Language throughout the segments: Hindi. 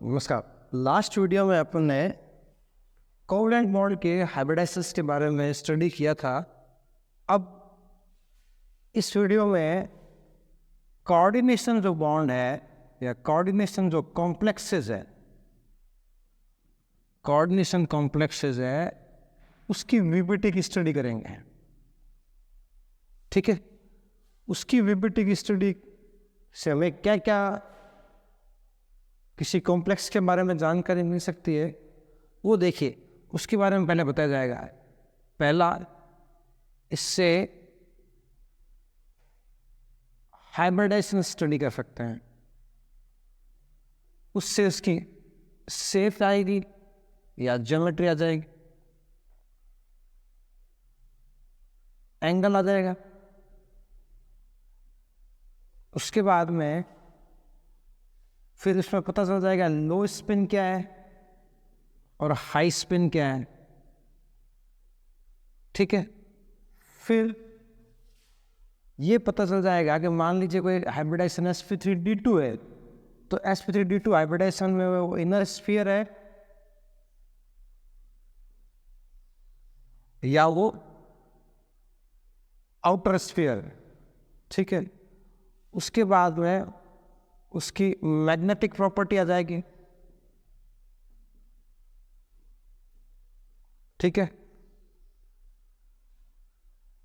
नमस्कार। लास्ट वीडियो में अपन ने कोवलेंट बॉन्ड के हाइब्रिडाइसिस के बारे में स्टडी किया था। अब इस वीडियो में कोऑर्डिनेशन जो बॉन्ड है या कोऑर्डिनेशन जो कॉम्प्लेक्सेस है, कोऑर्डिनेशन कॉम्प्लेक्सेस है, उसकी वीबीटी की स्टडी करेंगे। ठीक है, उसकी वीबीटी की स्टडी से हमें क्या क्या किसी कॉम्प्लेक्स के बारे में जानकारी मिल सकती है वो देखिए, उसके बारे में पहले बताया जाएगा। पहला, इससे हाइब्रिडाइजेशन स्टडी कर सकते हैं, उससे उसकी शेप आएगी या ज्योमेट्री आ जाएगी, एंगल आ जाएगा। उसके बाद में फिर इसमें पता चल जाएगा लो स्पिन क्या है और हाई स्पिन क्या है। ठीक है, फिर ये पता चल जाएगा कि मान लीजिए कोई हाइब्रिडाइजेशन sp3d2 है, तो sp3d2 हाइब्रिडाइजेशन में वो इनर स्फीयर है या वो आउटर स्फीयर। ठीक है, उसके बाद में उसकी मैग्नेटिक प्रॉपर्टी आ जाएगी। ठीक है,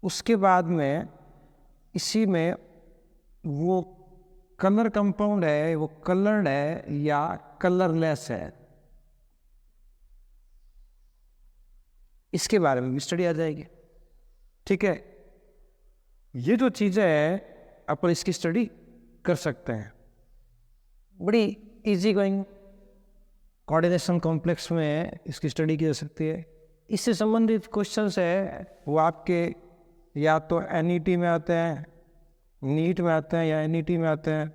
उसके बाद में इसी में वो कलर कंपाउंड है, वो कलर्ड है या कलरलेस है, इसके बारे में भी स्टडी आ जाएगी। ठीक है, ये जो चीज़ें हैं अपन इसकी स्टडी कर सकते हैं। बड़ी इजी गोइंग कोऑर्डिनेशन कॉम्प्लेक्स में इसकी स्टडी की जा सकती है। इससे संबंधित क्वेश्चंस है वो आपके या तो एनईटी में आते हैं, नीट में आते हैं या एनईटी में आते हैं।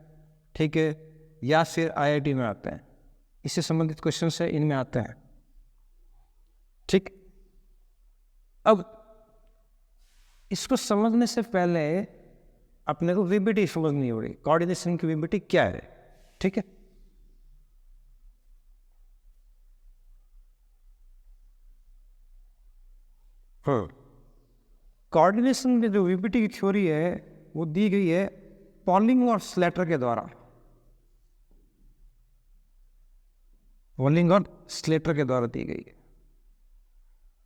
ठीक है, या फिर आईआईटी में आते हैं। इससे संबंधित क्वेश्चंस है, इनमें आते हैं। ठीक, अब इसको समझने से पहले अपने को वीबीटी समझनी होगी, कोऑर्डिनेशन की वीबीटी क्या है। ठीक है, कोऑर्डिनेशन में जो वीबीटी की थ्योरी है वो दी गई है पॉलिंग और स्लेटर के द्वारा। पॉलिंग और स्लेटर के द्वारा दी गई है।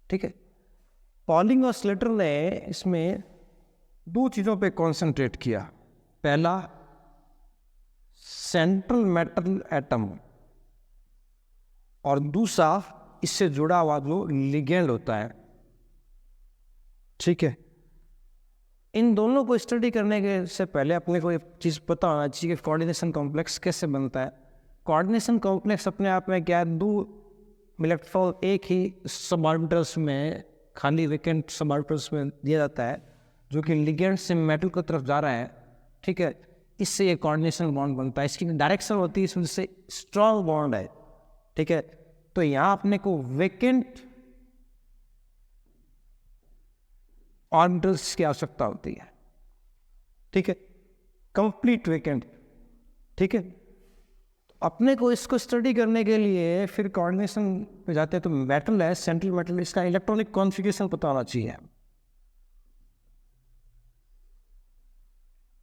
ठीक है, पॉलिंग और स्लेटर ने इसमें दो चीज़ों पे कंसंट्रेट किया। पहला, सेंट्रल मेटल एटम, और दूसरा इससे जुड़ा हुआ जो लिगेंड होता है। ठीक है, इन दोनों को स्टडी करने के से पहले अपने को एक चीज़ पता होना चाहिए कि कोऑर्डिनेशन कॉम्प्लेक्स कैसे बनता है। कोऑर्डिनेशन कॉम्प्लेक्स अपने आप में क्या है, दो इलेक्ट्रॉन एक ही सबऑर्बिटल्स में, खाली वेकेंट सबऑर्बिटल्स में दिया जाता है, जो कि लिगेंड से मेटल की तरफ जा रहा है। ठीक है, इससे ये कोऑर्डिनेशन बॉन्ड बनता है। इसकी डायरेक्शन होती है, इससे स्ट्रॉन्ग बॉन्ड है। ठीक है, तो यहाँ अपने को वेकेंट ऑर्बिटल्स की आवश्यकता होती है। ठीक है, कंप्लीट वेकेंट। ठीक है, अपने को इसको स्टडी करने के लिए फिर कोऑर्डिनेशन पे जाते हैं, तो मेटल है, सेंट्रल मेटल, इसका इलेक्ट्रॉनिक कॉन्फ़िगरेशन पता होना चाहिए।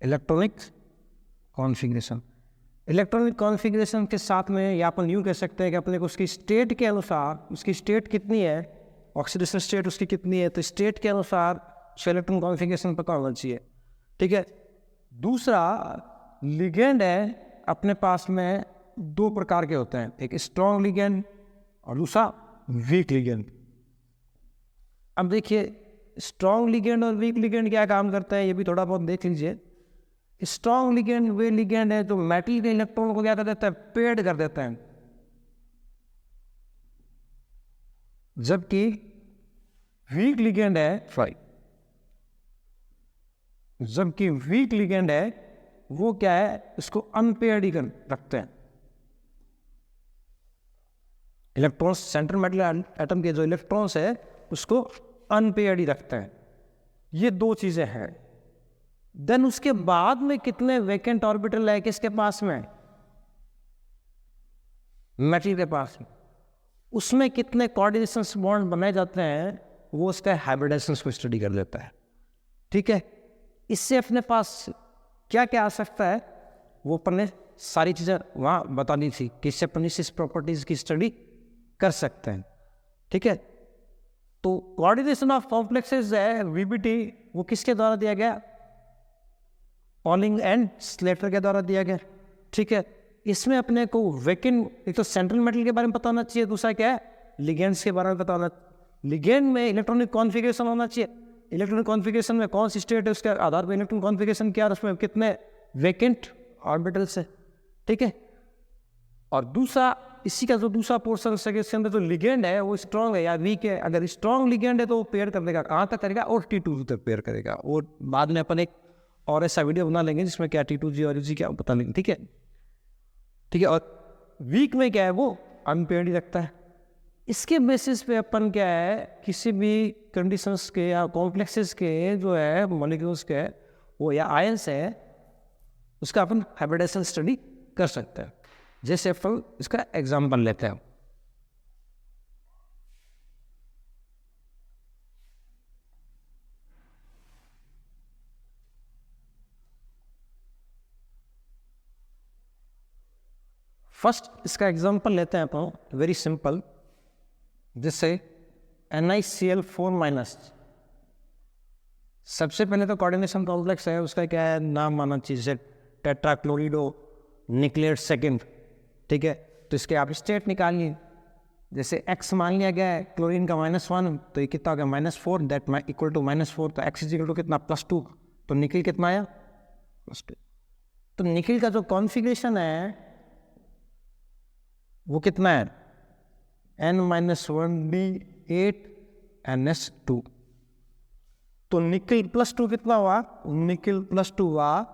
इलेक्ट्रॉनिक कॉन्फ़िगरेशन, इलेक्ट्रॉनिक कॉन्फ़िगरेशन के साथ में या अपन यूँ कह सकते हैं कि अपने को उसकी स्टेट के अनुसार, उसकी स्टेट कितनी है, ऑक्सीडेशन स्टेट उसकी कितनी है, तो स्टेट के अनुसार इलेक्ट्रॉन कॉन्फ़िगरेशन पता होना चाहिए। ठीक है, दूसरा लिगेंड है, अपने पास में दो प्रकार के होते हैं, एक स्ट्रॉन्ग लिगेंड और दूसरा वीक लिगेंड। अब देखिए, स्ट्रॉन्ग लिगेंड और वीक लिगेंड क्या काम करता है, ये भी थोड़ा बहुत देख लीजिए। स्ट्रॉन्ग लिगेंड वे लिगेंड है जो मेटल के इलेक्ट्रॉन को क्या कर देता है, पेड कर देता है, जबकि वीक लिगेंड है जबकि वीक लिगेंड है वो क्या है, इसको अनपेयर्ड ही रखते हैं। इलेक्ट्रॉन्स, सेंट्रल मेटल एटम के जो इलेक्ट्रॉन्स है उसको अनपेयर्ड ही रखते हैं। ये दो चीज़ें हैं। देन उसके बाद में कितने वेकेंट ऑर्बिटल है किसके पास में, मेटल के पास उसमें कितने कोऑर्डिनेशन बॉन्ड बनाए जाते हैं, वो उसका हाइब्रिडाइजेशन को स्टडी कर लेता है। ठीक है, इससे अपने पास क्या क्या आ सकता है वो अपन ने सारी चीज़ें वहाँ बता दी थी कि इससे अपन इस प्रॉपर्टीज की स्टडी कर सकते हैं। ठीक है, तो कोऑर्डिनेशन ऑफ कॉम्प्लेक्सेस है वीबीटी, वो किसके द्वारा दिया गया, पॉलिंग एंड स्लेटर के द्वारा दिया गया। ठीक है, इसमें अपने को वैकेंट, एक तो सेंट्रल मेटल के बारे में पता होना चाहिए, दूसरा क्या है लिगेंड्स के बारे में पता होना। लिगेंड में इलेक्ट्रॉनिक कॉन्फ़िगरेशन होना चाहिए, इलेक्ट्रॉनिक कॉन्फ़िगरेशन में कौन सी स्टेट है उसके आधार पर इलेक्ट्रॉनिक कॉन्फ़िगरेशन क्या है, उसमें कितने वैकेंट ऑर्बिटल्स है। ठीक है, और दूसरा इसी का जो दूसरा पोर्शन है इसके अंदर जो लिगेंड है वो स्ट्रॉन्ग है या वीक है। अगर स्ट्रॉन्ग लिगेंड है तो वो पेयर कर देगा, कहाँ तक करेगा, और T2 तक पेयर करेगा। और बाद में अपन एक और ऐसा वीडियो बना लेंगे जिसमें क्या T2G और UG क्या बता लेंगे। ठीक है, ठीक है, और वीक में क्या है वो अनपेयर्ड ही रखता है। इसके बेसिस पे अपन क्या है किसी भी कंडीशंस के या कॉम्प्लेक्सेस के जो है मॉलिक्यूल्स के वो या आयंस है उसका अपन हाइब्रिडाइजेशन स्टडी कर सकते हैं। जैसे अपन इसका एग्जाम्पल लेते हैं। फर्स्ट इसका एग्जाम्पल लेते हैं अपन, वेरी सिंपल, जैसे NiCl4-। सबसे पहले तो कोऑर्डिनेशन कॉम्प्लेक्स है, उसका क्या है नाम माना चीज़ टेट्राक्लोरिडो न्यूक्लियर सेकेंड। ठीक है, तो इसके आप स्टेट निकालिए। जैसे X मान लिया गया है क्लोरीन का -1, तो ये कितना हो गया -4, दैट इक्वल टू -4, तो X इक्वल टू कितना +2, तो निकल कितना आया +2। तो निकल का जो कॉन्फ़िगरेशन है वो कितना है N-1D8NS2। तो निकल +2 कितना हुआ, निकल +2 हुआ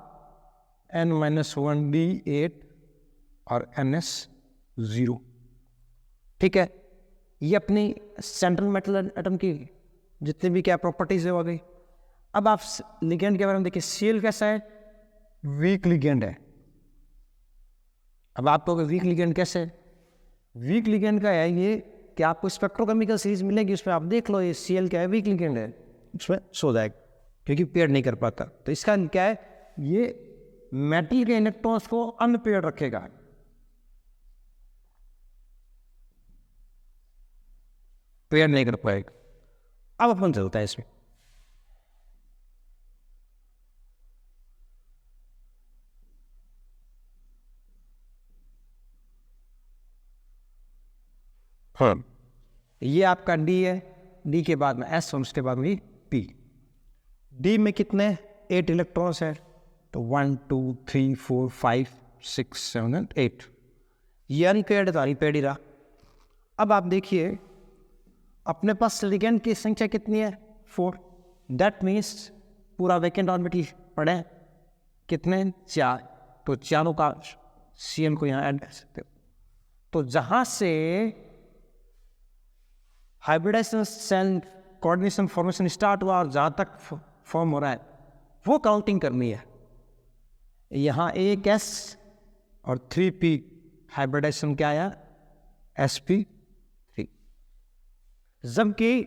N-1D8 और NS0। ठीक है, ये अपनी सेंट्रल मेटल एटम की जितनी भी क्या प्रॉपर्टीज है वो गई। अब आप लिगेंड के बारे में देखिए, Cl कैसा है, वीक लिगेंड है। अब आपको वीक लिगेंड कैसे है, वीक लिगेंड का है ये कि आपको स्पेक्ट्रोकेमिकल सीरीज मिलेगी, उसमें आप देख लो ये Cl क्या है, वीक लिगेंड है, उसमें सो जाएगा क्योंकि पेयर नहीं कर पाता। तो इसका क्या है, ये मेटल के इलेक्ट्रॉन्स को अनपेयर रखेगा, पेयर नहीं कर पाएगा। अब अपन चलता है इसमें, हाँ ये आपका D है, D के बाद में S और उसके बाद में P। D में कितने 8 इलेक्ट्रॉन्स है, तो 1 2 3 4 5 6 7 एंड 8। ये अनपेयर्ड है तो अनपेयर्ड ही रहा। अब आप देखिए अपने पास लिगेंड की संख्या कितनी है 4, दैट मीन्स पूरा वैकेंट ऑर्बिटल पड़े हैं कितने 4, तो चारों का Cl को यहाँ ऐड कर सकते हो। तो जहाँ से hybridization cell coordination formation start हुआ और जहाँ तक फॉर्म हो रहा है वो काउंटिंग करनी है। यहाँ 1s और 3p हाइब्रिडाइजेशन क्या आया sp3। जबकि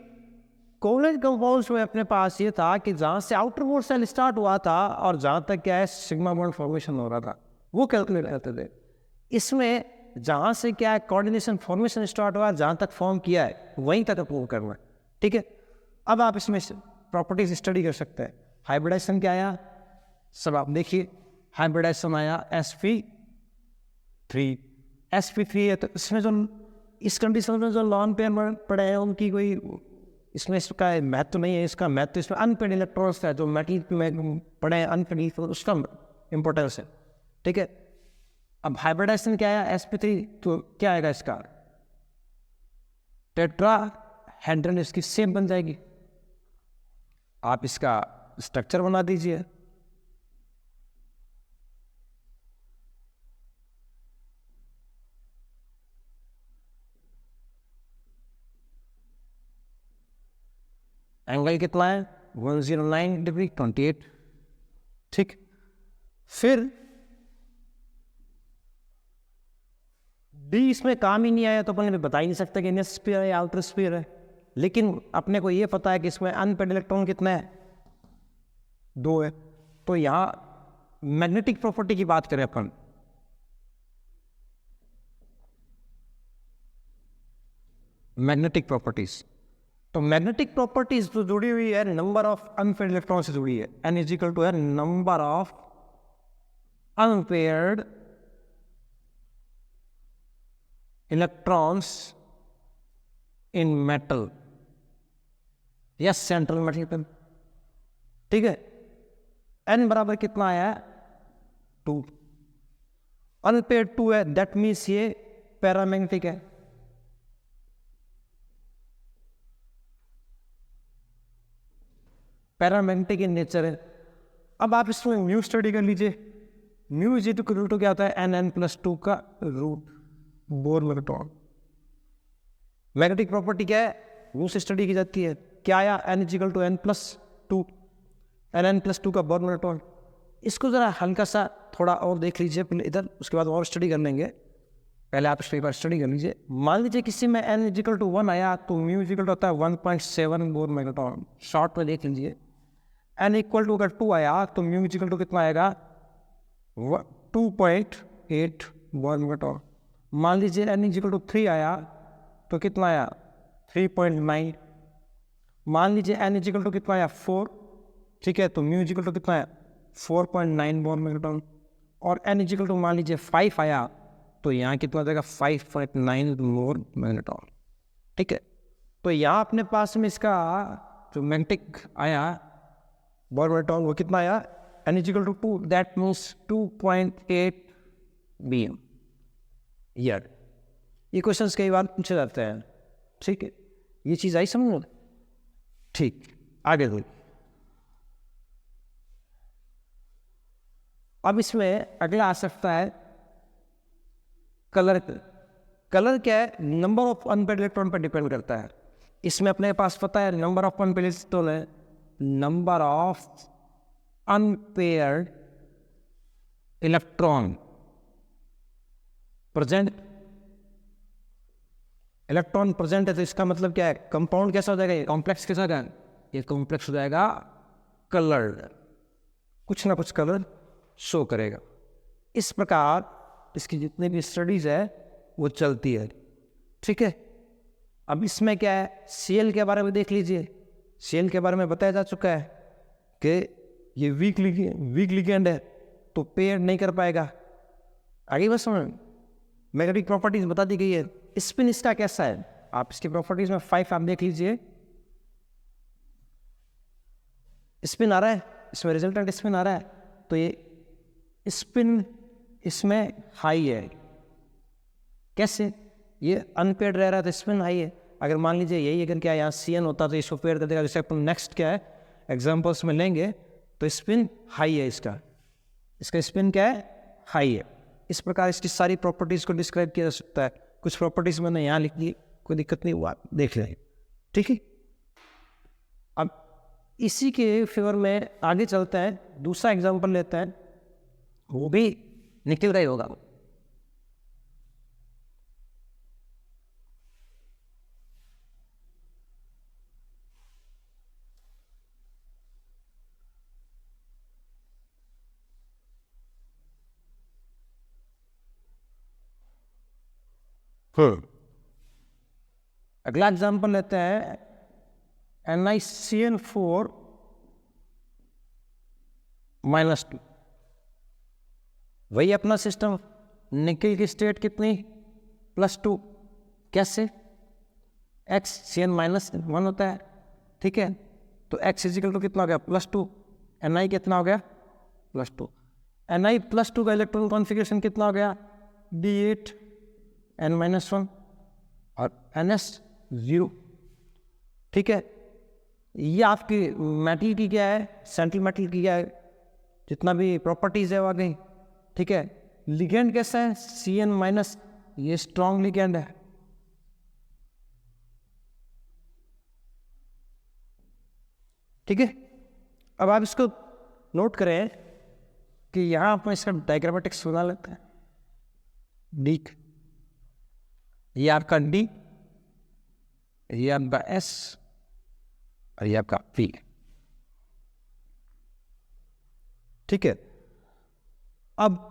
कोवलेंट कंपाउंड्स में अपने पास ये था कि जहाँ से आउटर मोस्ट सेल स्टार्ट हुआ था और जहाँ तक क्या है सिग्मा बॉन्ड फॉर्मेशन हो रहा था वो कैलकुलेट करते थे। इसमें जहाँ से क्या है कोऑर्डिनेशन फॉर्मेशन स्टार्ट हुआ, जहाँ तक फॉर्म किया है वहीं तक अप्रूव करना है। ठीक है, अब आप इसमें प्रॉपर्टीज स्टडी कर सकते हैं। हाइब्रिडाइजेशन क्या आया, सब आप देखिए, हाइब्रिडाइजेशन आया sp3। sp3 है तो इसमें जो इस कंडीशन में जो लॉन पेयर पड़े हैं उनकी कोई इसमें इसका महत्व नहीं है। इसका महत्व इसमें अनपेयर्ड इलेक्ट्रॉन्स है जो मेटल में पड़े हैं अनपेयर्ड, तो उसका इंपॉर्टेंस है। ठीक है, अब हाइब्रिडाइजेशन क्या आया sp3, तो क्या आएगा इसका टेट्राहेड्रन, इसकी सेम बन जाएगी। आप इसका स्ट्रक्चर बना दीजिए, एंगल कितना है 109 डिग्री 28। ठीक, फिर डी इसमें काम ही नहीं आया तो अपन ने बता ही नहीं सकते कि इनर स्फीयर है या आउटर स्फीयर है, लेकिन अपने को ये पता है कि इसमें अनपेड इलेक्ट्रॉन कितना है, 2 है। तो यहाँ मैग्नेटिक प्रॉपर्टी की बात करें अपन, मैग्नेटिक प्रॉपर्टीज, तो मैग्नेटिक प्रॉपर्टीज तो जुड़ी हुई है नंबर ऑफ अनपेड इलेक्ट्रॉन से जुड़ी है। एन इज इक्वल टू है number of unpaired electrons in metal या सेंट्रल मेटल, ठीक है। एन बराबर कितना आया है, 2। अनपेयर्ड 2 है, दैट मीन्स ये पैरामैग्नेटिक है। पैरामैग्नेटिक इन नेचर है। अब आप इसमें म्यू स्टडी कर लीजिए। म्यू इज इक्वल टू क्या होता है, n+2 का root, Bohr magneton. Magnetic property क्या है, म्यू से स्टडी की जाती है। क्या आया, n is equal to n+2, n+2 का बोर मैग्नेट्रॉन। इसको जरा हल्का सा थोड़ा और देख लीजिए पहले इधर, उसके बाद और स्टडी कर लेंगे। पहले आप इसको एक बार स्टडी कर लीजिए। मान लीजिए किसी में n इज इक्वल टू 1 आया तो म्यू इज इक्वल टू होता है 1.7 बोर मैग्नेट्रॉन। शॉर्ट में देख लीजिए। n इक्वल टू अगर 2 आया तो म्यू इज इक्वल टू कितना आएगा, 2.8 बोर मैग्नेट्रॉन। मान लीजिए n इज इक्वल टू 3 आया तो कितना आया, 3.9। मान लीजिए n इज इक्वल टू कितना आया, 4, ठीक है। तो म्यू इज इक्वल टू कितना है, 4.9 बोर मैग्नेट्रॉन। और n इज इक्वल टू मान लीजिए 5 आया तो यहाँ कितना आ जाएगा, 5.9 बोर मैग्नेट्रॉन, ठीक है। तो यहाँ अपने पास में इसका जो मैग्नेटिक आया बोर मैग्नेट्रॉन वो कितना आया, n is equal to 2, that means 2.8 BM ईयर। ये क्वेश्चन कई बार पूछे जाते हैं, ठीक है। ये चीज़ आई समझ में, ठीक। आगे हुई। अब इसमें अगला आ सकता है कलर। कलर क्या है, नंबर ऑफ अनपेयर्ड इलेक्ट्रॉन पर डिपेंड करता है। इसमें अपने पास पता है नंबर ऑफ अनपेयर्ड इलेक्ट्रॉन है, number of unpaired electron present, electron present है तो इसका मतलब क्या है, कंपाउंड कैसा हो जाएगा, ये कॉम्प्लेक्स कैसा हो जाएगा, ये कॉम्प्लेक्स हो जाएगा कलर्ड, कुछ ना कुछ कलर शो करेगा। इस प्रकार इसकी जितने भी स्टडीज है वो चलती है, ठीक है। अब इसमें क्या है, सीएल के बारे में देख लीजिए। सीएल के बारे में बताया जा चुका है कि ये वीक लिगेंड है तो पेयर नहीं कर पाएगा। आगे बस समझ, मैग्नेटिक प्रॉपर्टीज बता दी गई है। स्पिन इसका कैसा है, आप इसकी प्रॉपर्टीज में 5 आप देख लीजिए। स्पिन आ रहा है, इसमें रिजल्टेंट स्पिन आ रहा है, तो ये स्पिन इसमें हाई है। कैसे, ये अनपेयर्ड रह रहा है तो स्पिन हाई है। अगर मान लीजिए यही अगर क्या यहाँ CN होता तो इसको पेयर कर देगा। जैसे अपन नेक्स्ट क्या है एग्जांपल्स में लेंगे तो स्पिन हाई है, इसका स्पिन क्या है, हाई है। इस प्रकार इसकी सारी प्रॉपर्टीज को डिस्क्राइब किया जा सकता है। कुछ प्रॉपर्टीज मैंने यहाँ लिख ली, कोई दिक्कत नहीं हुआ, देख लें, ठीक है। अब इसी के फेवर में आगे चलते हैं, दूसरा एग्जांपल लेते हैं, वो भी निकल रहा ही होगा। अगला एग्जांपल लेते हैं NiCN4 -2। वही अपना सिस्टम, निकल की स्टेट कितनी, +2। कैसे, XCN-1 होता है, ठीक है। तो X इजिकल टू कितना हो गया, +2। Ni कितना हो गया, +2। Ni+2 का इलेक्ट्रॉन कॉन्फ़िगरेशन कितना हो गया, D8 N-1 और NS0, ठीक है। ये आपकी मेटल की क्या है, सेंट्रल मेटल की क्या है, जितना भी प्रॉपर्टीज है वो आ गई, ठीक है। लिगेंड कैसा है, CN-, ये स्ट्रॉन्ग लिगेंड है, ठीक है। अब आप इसको नोट करें कि यहाँ पर इसका डायग्रामेटिक्स बना लेते हैं। डीक ये आपका डी, ये आपका एस और ये आपका पी। ठीक है, अब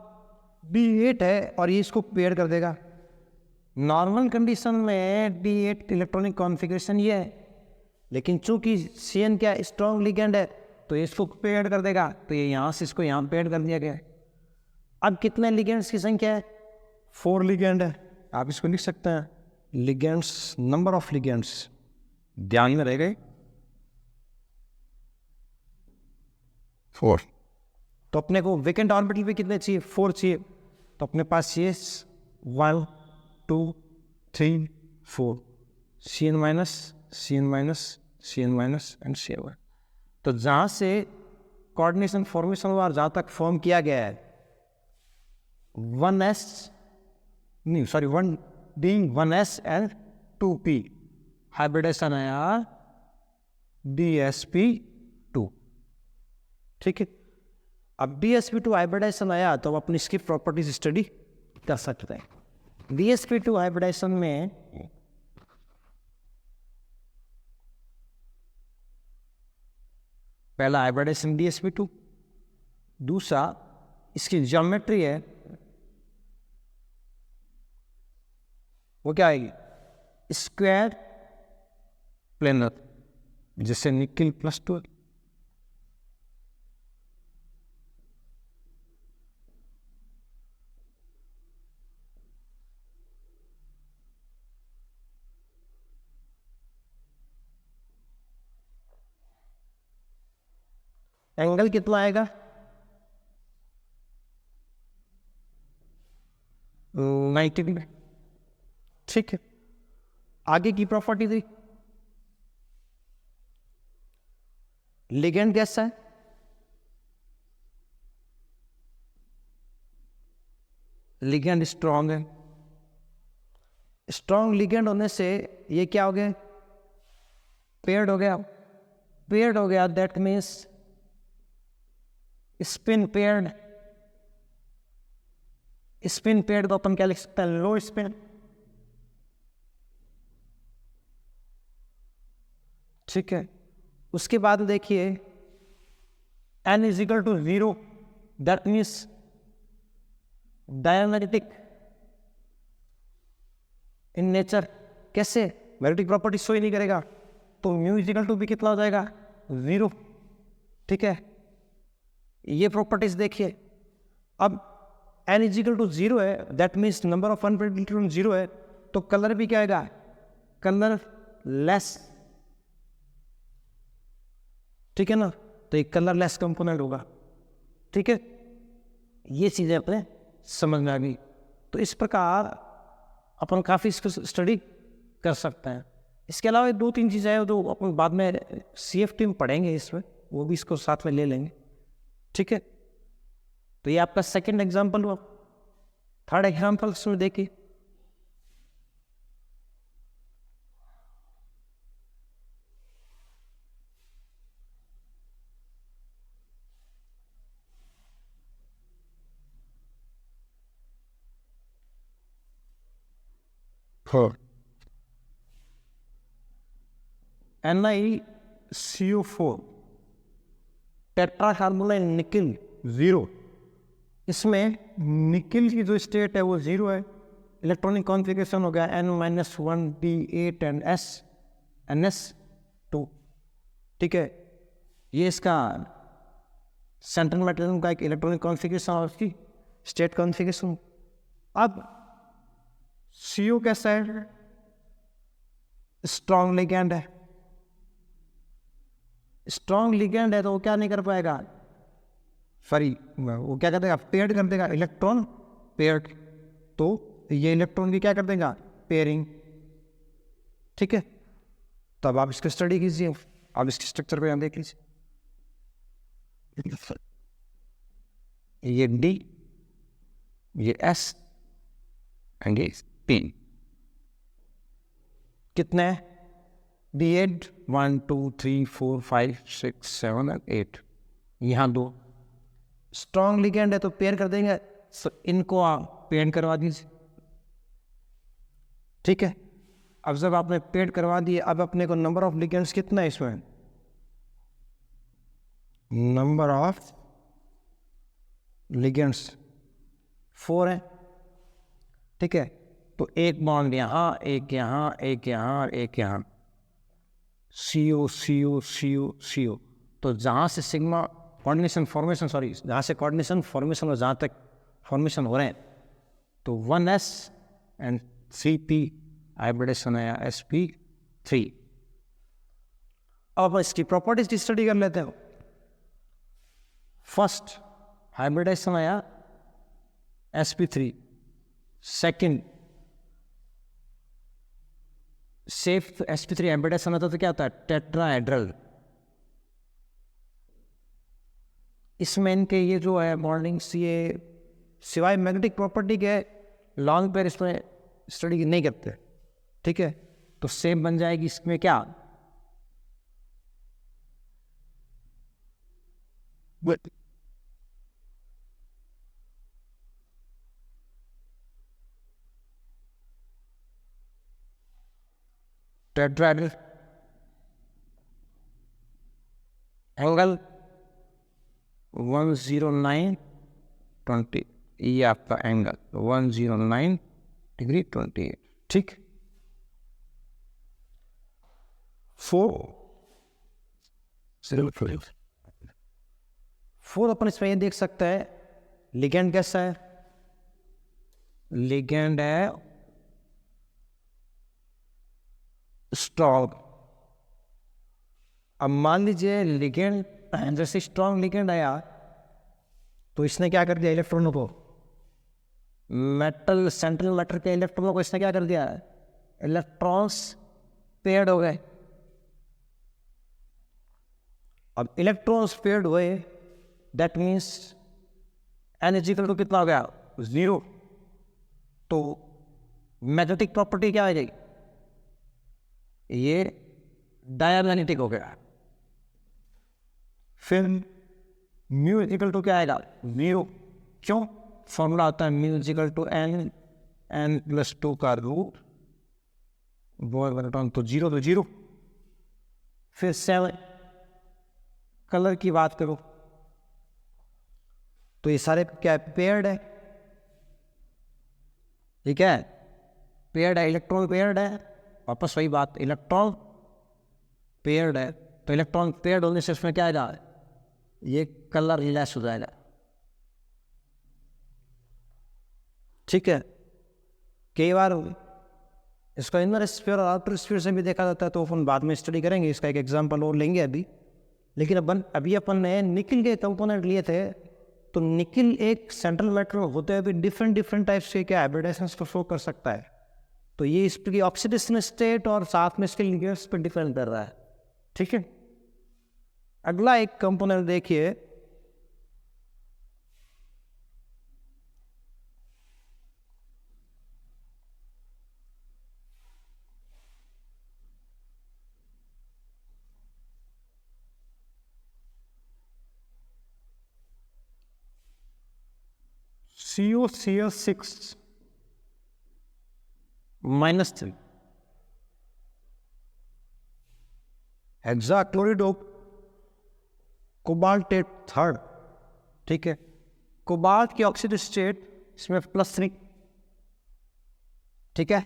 D8 है और ये इसको पेयर कर देगा। नॉर्मल कंडीशन में D8 इलेक्ट्रॉनिक कॉन्फ़िगरेशन ये है, लेकिन चूंकि CN क्या स्ट्रॉन्ग लिगेंड है तो ये इसको पेयर कर देगा, तो ये यहाँ से इसको यहाँ पेयर कर दिया गया है। अब कितने लिगेंड्स की संख्या है? 4 लिगेंड है। आप इसको लिख सकते हैं लिगेंड्स, नंबर ऑफ लिगेंड्स, ध्यान में रहेगा 4। तो अपने को वेकेंट ऑर्बिटल पे कितने चाहिए? 4 चाहिए। तो अपने पास ये 1 2 3 4, CN minus CN minus CN minus and CN1। तो जहाँ से कोऑर्डिनेशन फॉर्मेशन हुआ और जहाँ तक फॉर्म किया गया है 1s नहीं sorry 1s and 2p hybridisation आया DsP2। ठीक है, अब DsP2 हाइब्रिडेशन आया तो अब अपनी इसकी प्रॉपर्टीज स्टडी कर सकते हैं। DsP2 हाइब्रिडेशन में पहला हाइब्रिडेशन DsP2, दूसरा इसकी ज्योमेट्री है वो क्या आएगी? स्क्वायर प्लेनर, जिससे निकिल +12। एंगल कितना आएगा? 90 डिग्री। ठीक है, आगे की प्रॉपर्टी थी, लिगेंड कैसा है? लिगेंड स्ट्रॉन्ग है। स्ट्रॉन्ग लिगेंड होने से ये क्या हो गया? पेयर्ड हो गया। पेयर्ड हो गया that means spin paired. Spin paired को अपन क्या लिख सकते हैं? Low spin. ठीक है, उसके बाद देखिए n is equal to 0 that means diamagnetic in nature. कैसे? मैग्नेटिक प्रॉपर्टी शो ही नहीं करेगा, तो म्यू इजिकल टू भी कितना हो जाएगा? 0। ठीक है, ये प्रॉपर्टीज देखिए। अब n इजिकल टू 0 है that means number of unpredictable 0 है, तो कलर भी क्या आएगा? Colour less. ठीक है ना, तो एक कलर लेस कंपोनेंट होगा। ठीक है, ये चीजें अपने समझ में आ गई। तो इस प्रकार अपन काफी इसको स्टडी कर सकते हैं। इसके अलावा 2-3 चीजें हैं जो अपन बाद में CFT में पढ़ेंगे, इसमें वो भी इसको साथ में ले लेंगे। ठीक है, तो ये आपका सेकंड एग्जांपल हुआ। थर्ड एग्जांपल इसमें देखिए, NiCO4 टेट्राकार्बोनाइल निकिल 0। इसमें निकिल की जो स्टेट है वो 0 है। इलेक्ट्रॉनिक कॉन्फ़िगरेशन हो गया N-1 D8 एंड NS2। ठीक है, ये इसका सेंट्रल मेटल का एक इलेक्ट्रॉनिक कॉन्फ़िगरेशन और उसकी स्टेट कॉन्फ़िगरेशन। अब CO कैसा है? स्ट्रॉन्ग लिगेंड है। स्ट्रॉन्ग लिगेंड है तो वो क्या नहीं कर पाएगा? सॉरी, वो क्या कर देगा? पेयर्ड कर देगा, इलेक्ट्रॉन पेयर्ड। तो ये इलेक्ट्रॉन भी क्या कर देगा? पेयरिंग। ठीक है, तो अब आप इसको स्टडी कीजिए, आप इसके स्ट्रक्चर को यहाँ देख लीजिए। ये D, ये S एंड ये P। कितने? D8 1 2 3 4 5 6 7 and 8। यहाँ 2 स्ट्रॉन्ग लिगेंड है तो पेयर कर देंगे। इनको आप पेयर करवा दीजिए। ठीक है, अब जब आपने पेड करवा दिए, अब अपने को नंबर ऑफ लिगेंड्स कितना है इसमें? नंबर ऑफ लिगेंड्स 4 है। ठीक है, तो एक बॉन्ड यहाँ, एक यहाँ, एक यहाँ, एक यहाँ, CO CO CO CO। तो जहाँ से सिग्मा कोऑर्डिनेशन फॉर्मेशन, सॉरी, जहाँ से कोऑर्डिनेशन फॉर्मेशन और जहाँ तक फॉर्मेशन हो रहे हैं, तो 1s एंड 3p हाइब्रिडेशन आया sp3। अब इसकी प्रॉपर्टीज की स्टडी कर लेते हैं। फर्स्ट हाइब्रिडेशन आया sp3, second safe sp3 hybridisation आता तो क्या होता है? टेट्राहेड्रल। इसमें इनके ये जो है बॉन्डिंग्स, ये सिवाय मैग्नेटिक प्रॉपर्टी के लॉन्ग पेयर इसमें स्टडी नहीं करते। ठीक है, तो सेम बन जाएगी इसमें क्या? टेट्राहेड्रल एंगल 10920, ये आपका एंगल 109 डिग्री 28। ठीक, 4 अपन इसमें ये देख सकते हैं, लिगेंड कैसा है? लिगेंड है स्ट्रॉन्ग। अब मान लीजिए लिगेंड, जैसे स्ट्रॉन्ग लिगेंड आया तो इसने क्या कर दिया? इलेक्ट्रॉनों को, मेटल सेंट्रल मैटर के इलेक्ट्रॉनों को इसने क्या कर दिया? इलेक्ट्रॉन्स पेयर्ड हो गए। अब इलेक्ट्रॉन्स पेयर्ड हुए, that means n is equal to कितना हो गया? 0। तो मैग्नेटिक प्रॉपर्टी क्या आ जाएगी? ये डायमैग्नेटिक हो गया। फिर म्यू इक्वल टू क्या आएगा? 0। क्यों? फॉर्मूला होता है म्यू इक्वल टू n+2 का रूट, तो 0 तो 0। फिर 7, कलर की बात करो तो ये सारे क्या पेयर्ड है? ठीक है, पेयर्ड है, इलेक्ट्रॉन पेयर्ड है। वापस वही बात, इलेक्ट्रॉन पेयर्ड है, तो इलेक्ट्रॉन पेयर्ड होने से इसमें क्या आएगा? ये कलर लेस हो जाएगा। ठीक है, कई बार इसका इनर स्फीयर और आउटर स्फीयर से भी देखा जाता है, तो अपन बाद में स्टडी करेंगे, इसका एक एग्जांपल और लेंगे अभी। लेकिन अभी अपन ने निकिल के कंपोनेंट लिए थे, तो निकिल एक सेंट्रल मैटर होते हुए भी डिफरेंट टाइप्स के क्या हाइब्रिडेशंस को शो कर सकता है। तो ये इसकी ऑक्सीडेशन स्टेट और साथ में इसके लिगेंड्स पे डिपेंड कर रहा है। ठीक है, अगला एक कंपोनेंट देखिए, COCl6 -3 हेक्साक्लोराइड ऑफ कोबाल्ट 3। ठीक है, कोबाल्ट की ऑक्सीडेशन स्टेट इसमें +3। ठीक है,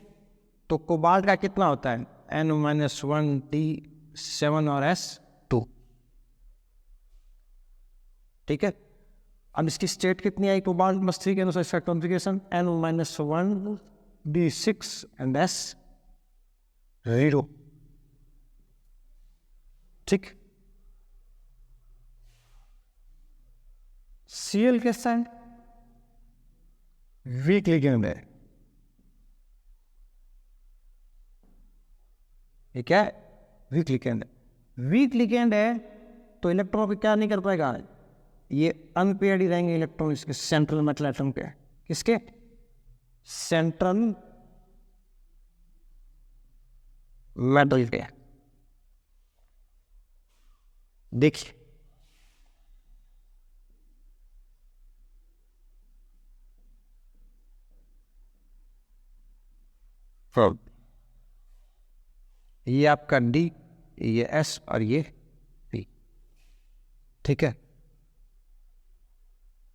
तो कोबाल्ट का कितना होता है? N-1D7 और S2। ठीक है, अब इसकी स्टेट कितनी आई कोबाल्ट +3 के अनुसार? इसका कॉन्फ़िगरेशन N-1D6 एंड S0। ठीक, Cl कैसा है? वीक लिगेंड है। ठीक है, वीक लिगेंड है। वीक लिगेंड है तो इलेक्ट्रॉन को क्या नहीं कर पाएगा? ये अनपेयर्ड ही रहेंगे इलेक्ट्रॉन इसके सेंट्रल मेटल एटम के। किसके? सेंट्रल मेटल के। देखिए, ये आपका डी, ये एस और ये पी, ठीक है।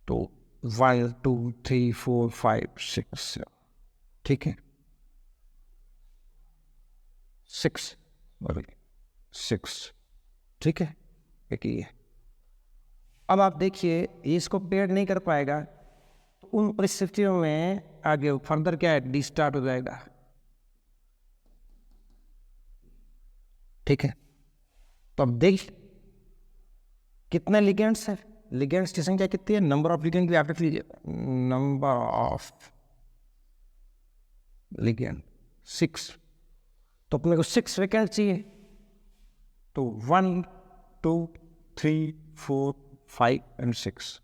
तो 1 2 3 4 5 6, ठीक है, 6 6, ठीक है। एक ये, अब आप देखिए ये इसको पेड़ नहीं कर पाएगा, तो उन परिस्थितियों में आगे फर्दर क्या है, डी स्टार्ट हो जाएगा, ठीक है। तो अब देख कितने लिगेंड्स हैं, लिगेंड्स की संख्या कितनी है, नंबर ऑफ लिगेंड की आप लिख लीजिए, नंबर ऑफ लिगेंड 6, तो अपने को 6 वैकेंट चाहिए, तो 1 2 3 4 5 and 6,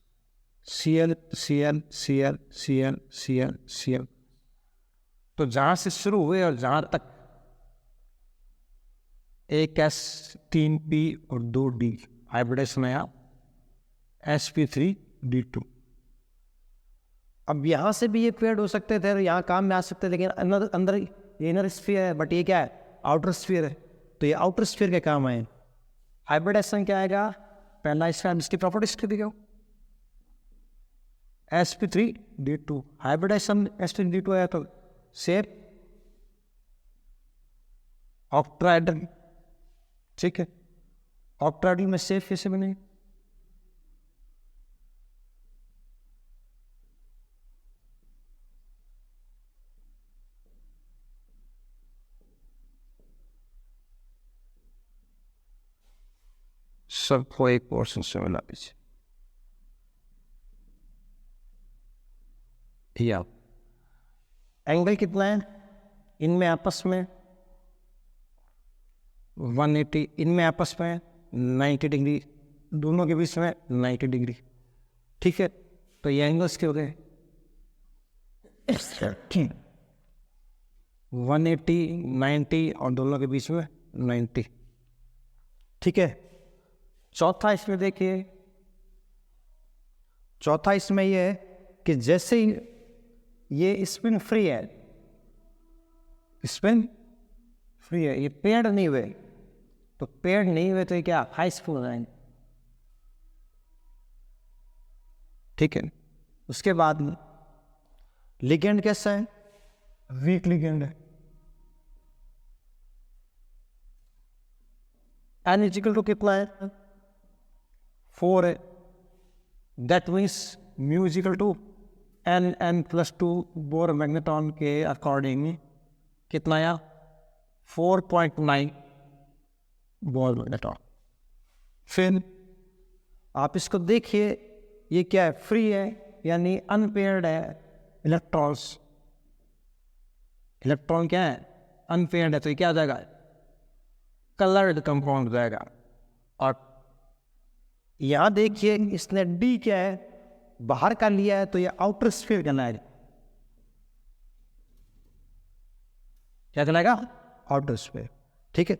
Cl Cl Cl Cl Cl Cl। तो जहां से शुरू हुए और जहां तक एक S 3 P और 2 D हाइब्रिडेशन आया sp3d2। अब यहां से भी ये पेड़ हो सकते थे, यहाँ काम में आ सकते थे, लेकिन अंदर अंदर ये इनर स्फीयर है, बट ये क्या है, आउटर स्फीयर है, तो ये आउटर स्फीयर के काम आए। हाइब्रिडेशन क्या आएगा, पहला इसकी प्रॉपर्टीज के दिखाओ, sp3d2 हाइब्रिडेशन sp3d2 आया, तो शेप ऑक्ट्राइडल, ठीक है। ऑक्ट्राइडल में शेप कैसे बने, सबको एक पोर्शन से मिला दीजिए, या एंगल कितना है इनमें आपस में, 180, इनमें आपस में 90 डिग्री, दोनों के बीच में 90 डिग्री, ठीक है। तो ये एंगल्स के हो गए 180 90 और दोनों के बीच में 90, ठीक है। चौथा इसमें देखिए, चौथा इसमें ये है कि जैसे ही ये स्पिन फ्री है, स्पिन फ्री है, ये पेड़ नहीं हुए, तो पेड़ नहीं हुए तो ये क्या हाई स्पिन हो जाएंगे, ठीक है। उसके बाद लिगेंड कैसा है, वीक लिगेंड है, एन इक्वल टू कितना है, 4 है, that means mu equal to n+2 Bohr magneton के अकॉर्डिंग कितना आया, 4.9 बोर मैग्नेटॉन। फिर आप इसको देखिए, ये क्या है, फ्री है, यानी अनपेयर्ड है इलेक्ट्रॉन्स, इलेक्ट्रॉन क्या है, अनपेयर्ड है, तो ये क्या हो जाएगा, कलर्ड कंपाउंड हो जाएगा। और यहां देखिए इसने डी क्या है, बाहर का लिया है, तो ये आउटर स्फीयर कहलाएगा, क्या कहलाएगा, आउटर स्फीयर, ठीक है।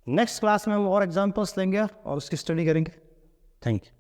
नेक्स्ट क्लास में हम और एग्जांपल्स लेंगे और उसकी स्टडी करेंगे। Thank you.